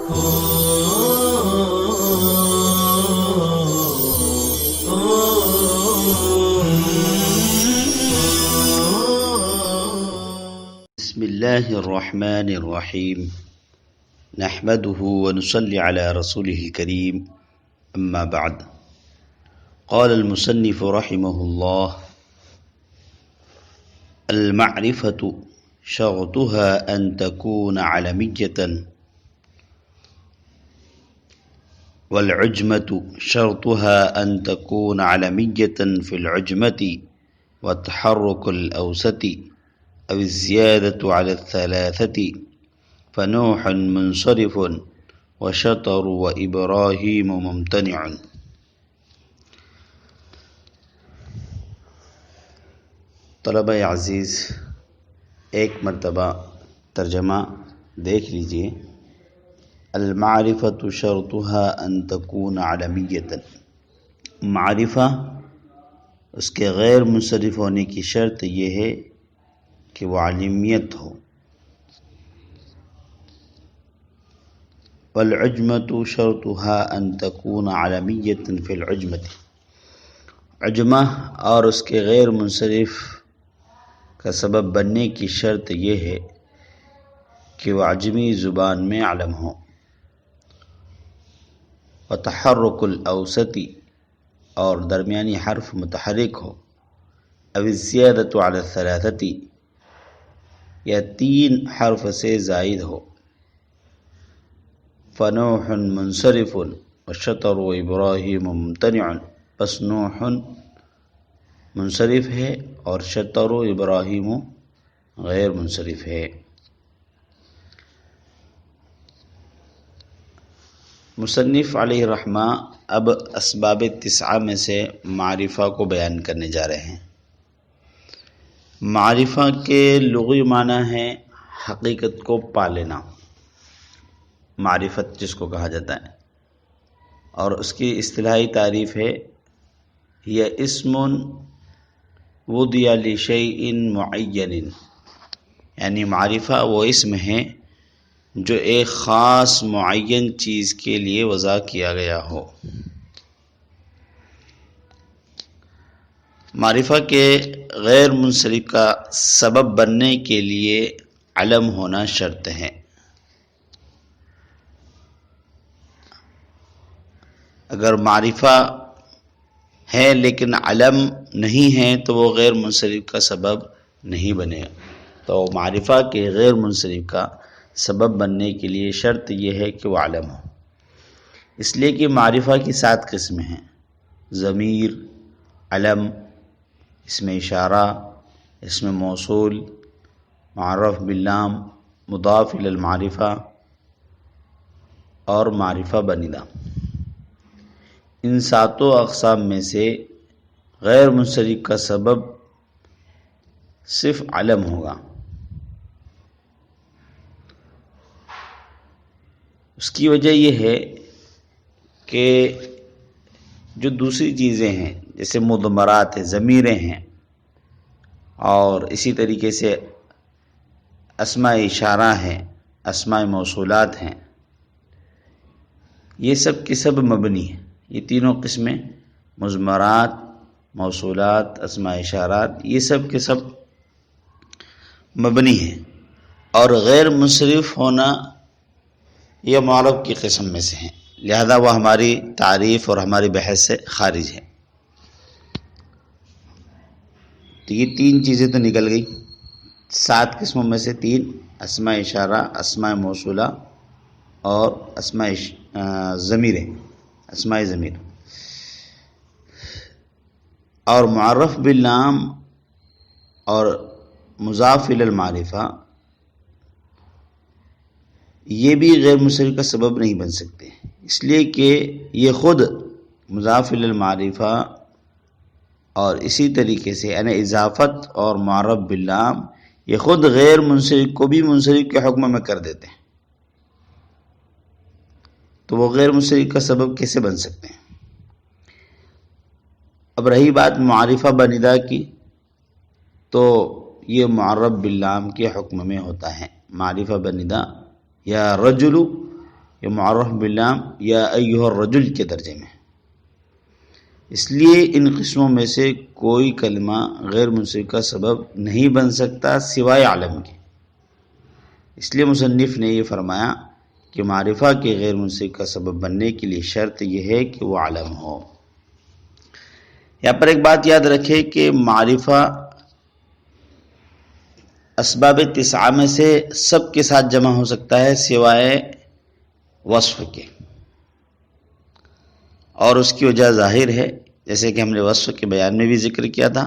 بسم الله الرحمن الرحيم نحمده ونصلي على رسوله الكريم أما بعد قال المصنف رحمه الله المعرفة شرطها أن تكون علمية والعجمة شرطها أن تكون علمية في العجمة وتحرك الأوسط أو الزيادة على الثلاثة فنوح منصرف وشطر وإبراهيم ممتنع. طلبہ عزیز، ایک مرتبہ ترجمہ دیکھ لیجئے. المعرفة شرطها ان تكون علمیۃ. معرفہ اس کے غیر منصرف ہونے کی شرط یہ ہے کہ وہ علمیت ہو. والعجمة شرطها ان تكون علمیۃ فی العجمة. عجمہ اور اس کے غیر منصرف کا سبب بننے کی شرط یہ ہے کہ وہ عجمی زبان میں علم ہو. وتحرک الاوسط، اور درمیانی حرف متحرک ہو. او الزیادۃ علی الثلاثۃ، یا 3 حرف سے زائد ہو. فنوح منصرف وشطر وابراہیم ممتنع. پس نوح منصرف ہے اور شطر و ابراہیم غیر منصرف ہے. مصنف علیہ الرحمہ اب اسباب 9 میں سے معرفہ کو بیان کرنے جا رہے ہیں. معرفہ کے لغوی معنی ہے حقیقت کو پا لینا، معرفت جس کو کہا جاتا ہے. اور اس کی اصطلاحی تعریف ہے یہ اسم وضع لشیء معین، یعنی معرفہ وہ اسم ہے جو ایک خاص معین چیز کے لیے وضع کیا گیا ہو. معرفہ کے غیر منصرف کا سبب بننے کے لیے علم ہونا شرط ہے. اگر معرفہ ہے لیکن علم نہیں ہے تو وہ غیر منصرف کا سبب نہیں بنے گا. تو معرفہ کے غیر منصرف کا سبب بننے کے لیے شرط یہ ہے کہ وہ علم ہو. اس لیے کہ معرفہ کی 7 قسمیں ہیں: ضمیر، علم، اسم اشارہ، اسم موصول، معرف باللام، مضاف الی المعرفہ اور معرفہ بنیدہ. ان 7 اقسام میں سے غیر منصرف کا سبب صرف علم ہوگا. اس کی وجہ یہ ہے کہ جو دوسری چیزیں ہیں جیسے مضمرات ہیں، ضمیریں ہیں، اور اسی طریقے سے اسماء اشارہ ہیں، اسماء موصولات ہیں، یہ سب کی سب مبنی ہیں. یہ تینوں قسمیں، مضمرات، موصولات، اسماء اشارات، یہ سب کے سب مبنی ہیں. اور غیر منصرف ہونا یہ معرب کی قسم میں سے ہیں، لہذا وہ ہماری تعریف اور ہماری بحث سے خارج ہے. تو یہ 3 چیزیں تو نکل گئی. 7 قسموں میں سے 3: اسماء اشارہ، اسماء موصولہ اور اسماء ضمیریں، اسماء ضمیر. اور معرف باللام اور مضاف الی المعرفہ یہ بھی غیر منصرف کا سبب نہیں بن سکتے، اس لیے کہ یہ خود مضاف الی المعرفہ اور اسی طریقے سے یعنی اضافت اور معرف باللام یہ خود غیر منصرف کو بھی منصرف کے حکم میں کر دیتے ہیں. تو وہ غیر منصرف کا سبب کیسے بن سکتے ہیں؟ اب رہی بات معرفہ بنیدہ کی، تو یہ معرف باللام کے حکم میں ہوتا ہے. معرفہ بنیدہ یا رجل یہ معرف باللام یا ایھا الرجل کے درجے میں. اس لیے ان قسموں میں سے کوئی کلمہ غیر منصرف کا سبب نہیں بن سکتا سوائے علم کے. اس لیے مصنف نے یہ فرمایا کہ معرفہ کے غیر منصرف کا سبب بننے کے لیے شرط یہ ہے کہ وہ علم ہو. یہاں پر ایک بات یاد رکھے کہ معرفہ اسباب تسعہ میں سے سب کے ساتھ جمع ہو سکتا ہے سوائے وصف کے، اور اس کی وجہ ظاہر ہے، جیسے کہ ہم نے وصف کے بیان میں بھی ذکر کیا تھا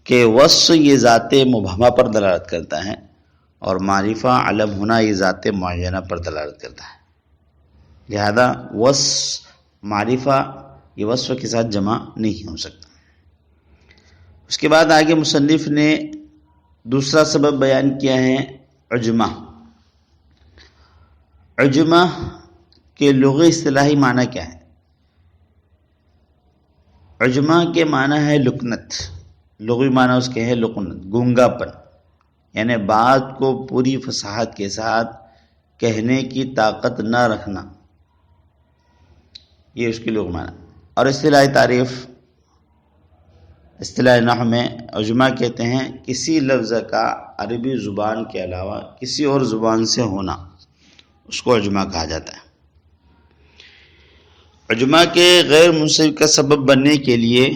کہ وصف یہ ذات مبہمہ پر دلالت کرتا ہے اور معرفہ علم ہونا یہ ذات معینہ پر دلالت کرتا ہے. لہذا معرفہ یہ وصف کے ساتھ جمع نہیں ہو سکتا. اس کے بعد آگے مصنف نے دوسرا سبب بیان کیا ہے عجمہ. عجمہ کے لغوی اصطلاحی معنی کیا ہے؟ عجمہ کے معنی ہے لکنت. لغوی معنی اس کے ہے لکنت، گونگا پن، یعنی بات کو پوری فصاحت کے ساتھ کہنے کی طاقت نہ رکھنا، یہ اس کی لغوی معنی. اور اصطلاحی تعریف، اصطلاح نحو میں عجمہ کہتے ہیں کسی لفظ کا عربی زبان کے علاوہ کسی اور زبان سے ہونا، اس کو عجمہ کہا جاتا ہے. عجمہ کے غیر منصرف کا سبب بننے کے لیے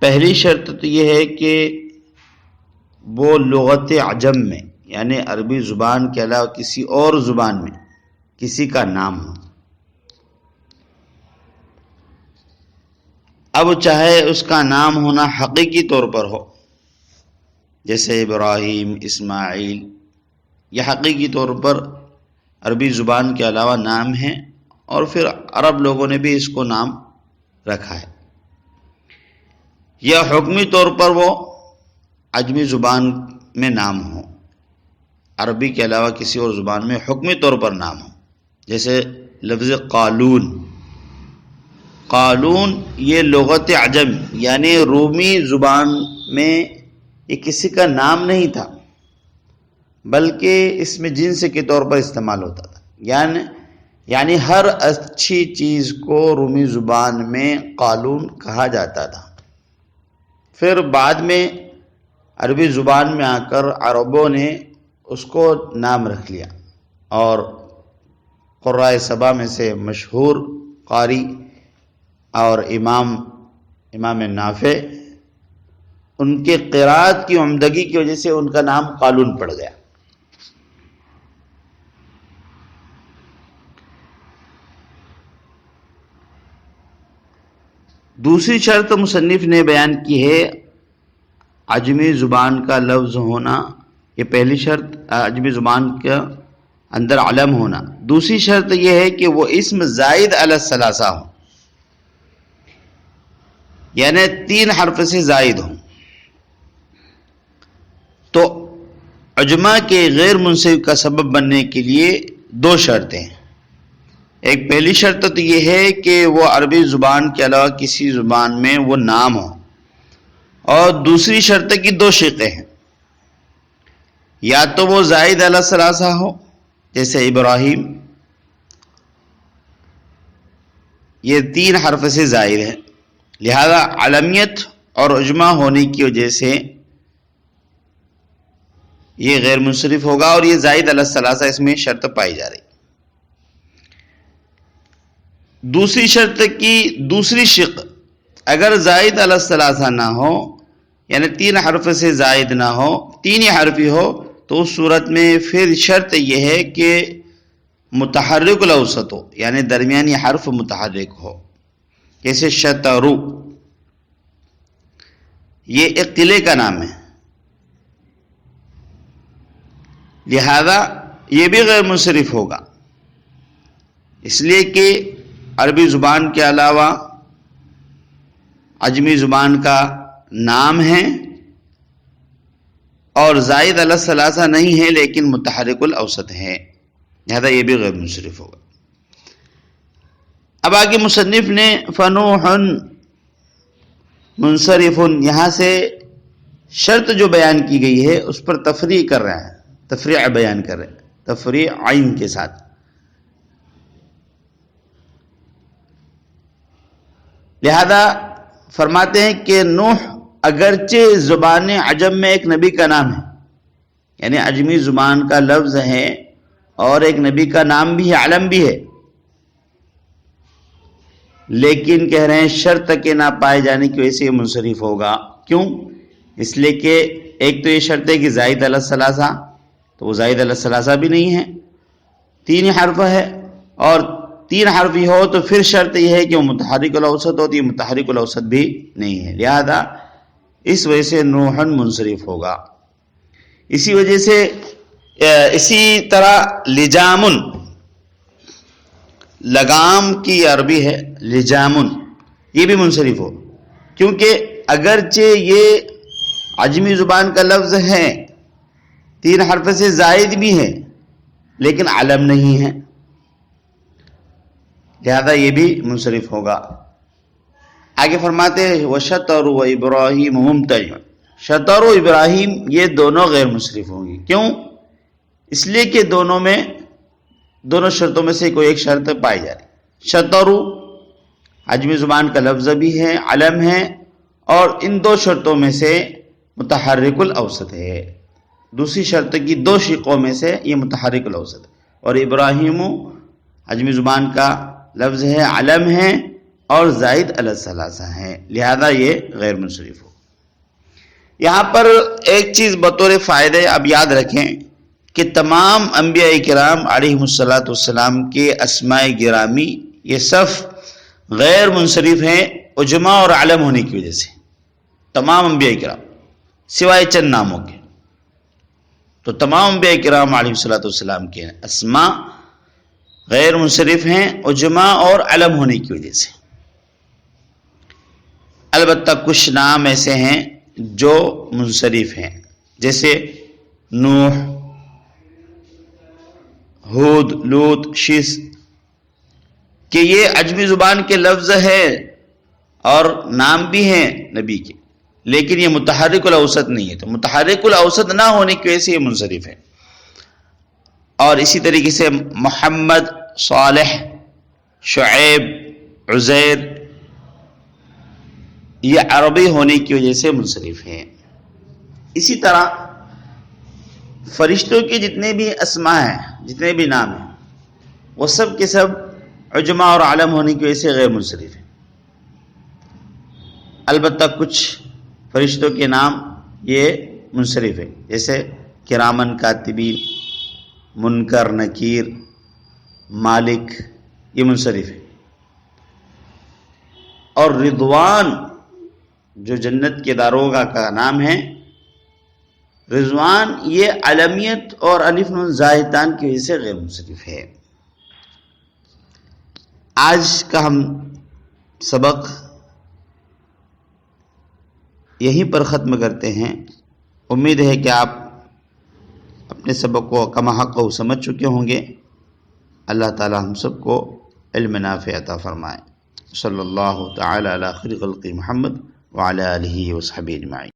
پہلی شرط تو یہ ہے کہ وہ لغت عجم میں یعنی عربی زبان کے علاوہ کسی اور زبان میں کسی کا نام ہو. اب چاہے اس کا نام ہونا حقیقی طور پر ہو، جیسے ابراہیم، اسماعیل، یہ حقیقی طور پر عربی زبان کے علاوہ نام ہے اور پھر عرب لوگوں نے بھی اس کو نام رکھا ہے، یا حکمی طور پر وہ عجمی زبان میں نام ہو، عربی کے علاوہ کسی اور زبان میں حکمی طور پر نام ہو، جیسے لفظ قالون. قالون یہ لغت عجم یعنی رومی زبان میں یہ کسی کا نام نہیں تھا، بلکہ اس میں جنس کے طور پر استعمال ہوتا تھا. یعنی ہر اچھی چیز کو رومی زبان میں قالون کہا جاتا تھا. پھر بعد میں عربی زبان میں آ کر عربوں نے اس کو نام رکھ لیا، اور قراء سبع میں سے مشہور قاری اور امام نافع، ان کے قراءت کی عمدگی کی وجہ سے ان کا نام قالون پڑ گیا. دوسری شرط مصنف نے بیان کی ہے عجمی زبان کا لفظ ہونا. یہ پہلی شرط عجمی زبان کے اندر علم ہونا. دوسری شرط یہ ہے کہ وہ اسم زائد علی الثلاثہ ہو، یعنی 3 حرف سے زائد ہوں. تو عجمہ کے غیر منصرف کا سبب بننے کے لیے 2 شرطیں ہیں. ایک پہلی شرط تو یہ ہے کہ وہ عربی زبان کے علاوہ کسی زبان میں وہ نام ہو، اور دوسری شرط کی 2 شقیں ہیں. یا تو وہ زائد علی الثلاثہ ہو، جیسے ابراہیم، یہ 3 حرف سے زائد ہے، لہذا علمیت اور عجمہ ہونے کی وجہ سے یہ غیر منصرف ہوگا، اور یہ زائد علی الثلاثہ اس میں شرط پائی جا رہی. دوسری شرط کی دوسری شق اگر زائد علی الثلاثہ نہ ہو، یعنی 3 حرف سے زائد نہ ہو، 3 ہی حرفی ہو، تو اس صورت میں پھر شرط یہ ہے کہ متحرک الاوسط ہو، یعنی درمیانی حرف متحرک ہو، جیسے شطرو، یہ ایک قلعے کا نام ہے، لہذا یہ بھی غیر منصرف ہوگا، اس لیے کہ عربی زبان کے علاوہ عجمی زبان کا نام ہے اور زائد علی الثلاثہ نہیں ہے لیکن متحرک الاوسط ہے، لہذا یہ بھی غیر منصرف ہوگا. اب آگے مصنف نے فنوح منصرف، یہاں سے شرط جو بیان کی گئی ہے اس پر تفریع کر رہے ہیں، تفریع بیان کر رہے ہیں، تفریع عین کے ساتھ. لہذا فرماتے ہیں کہ نوح اگرچہ زبان عجم میں ایک نبی کا نام ہے، یعنی عجمی زبان کا لفظ ہے اور ایک نبی کا نام بھی ہے، علم بھی ہے، لیکن کہہ رہے ہیں شرط کے نہ پائے جانے کی وجہ سے یہ منصرف ہوگا۔ کیوں؟ اس لیے کہ ایک تو یہ شرط ہے کہ زائد علی الثلاثہ، تو وہ زائد علی الثلاثہ بھی نہیں ہے، 3 حرف ہے، اور 3 حرفی ہو تو پھر شرط یہ ہے کہ وہ متحرک الاوسط ہوتی ہے، متحرک الاوسط بھی نہیں ہے، لہذا اس وجہ سے نوحن منصرف ہوگا۔ اسی وجہ سے اسی طرح لجامن، لگام کی عربی ہے لجامن، یہ بھی منصرف ہو، کیونکہ اگرچہ یہ عجمی زبان کا لفظ ہے، 3 حرف سے زائد بھی ہے، لیکن علم نہیں ہے، لہذا یہ بھی منصرف ہوگا۔ آگے فرماتے ہیں وَشَطَرُ وَإِبْرَاهِيمُ مُمْتَنِعٌ، شطر و ابراہیم یہ دونوں غیر منصرف ہوں گی۔ کیوں؟ اس لیے کہ دونوں شرطوں میں سے کوئی ایک شرط پائی جا رہی۔ شطر عجمی زبان کا لفظ بھی ہے، علم ہے، اور ان 2 شرطوں میں سے متحرک الاوسط ہے، دوسری شرط کی 2 شقوں میں سے یہ متحرک الاوسط ہے، اور ابراہیم عجمی زبان کا لفظ ہے، علم ہے، اور زائد علی الثلاثہ ہے، لہذا یہ غیر منصرف ہو۔ یہاں پر ایک چیز بطور فائدے آپ یاد رکھیں کہ تمام انبیاء کرام علیہم الصلاۃ والسلام کے اسماء گرامی یہ صف غیر منصرف ہیں اجماع اور علم ہونے کی وجہ سے، تمام انبیاء کرام سوائے چند ناموں کے، تو تمام انبیاء کرام علیہم الصلاۃ والسلام کے اسماء غیر منصرف ہیں اجماع اور علم ہونے کی وجہ سے۔ البتہ کچھ نام ایسے ہیں جو منصرف ہیں، جیسے نوح، ہود، لوط، شیس، کہ یہ عجمی زبان کے لفظ ہے اور نام بھی ہیں نبی کے، لیکن یہ متحرک الاوسط نہیں ہے، تو متحرک الاوسط نہ ہونے کی وجہ سے یہ منصرف ہے۔ اور اسی طریقے سے محمد، صالح، شعیب، عزیر، یہ عربی ہونے کی وجہ سے منصرف ہیں۔ اسی طرح فرشتوں کے جتنے بھی اسماء ہیں، جتنے بھی نام ہیں، وہ سب کے سب اجماع اور علم ہونے کی وجہ سے غیر منصرف ہیں۔ البتہ کچھ فرشتوں کے نام یہ منصرف ہیں، جیسے کرامن کاتبین، منکر، نکیر، مالک، یہ منصرف ہے۔ اور رضوان جو جنت کے داروغہ کا نام ہے، رضوان یہ علمیت اور الف نون زائدتان کی وجہ سے غیر منصرف ہے۔ آج کا ہم سبق یہیں پر ختم کرتے ہیں۔ امید ہے کہ آپ اپنے سبق کو کما حق سمجھ چکے ہوں گے۔ اللہ تعالی ہم سب کو علم نافع عطا فرمائے۔ صلی اللہ تعالی علی خیر خلق محمد وعلی آلہ وصحبہ اجمعین۔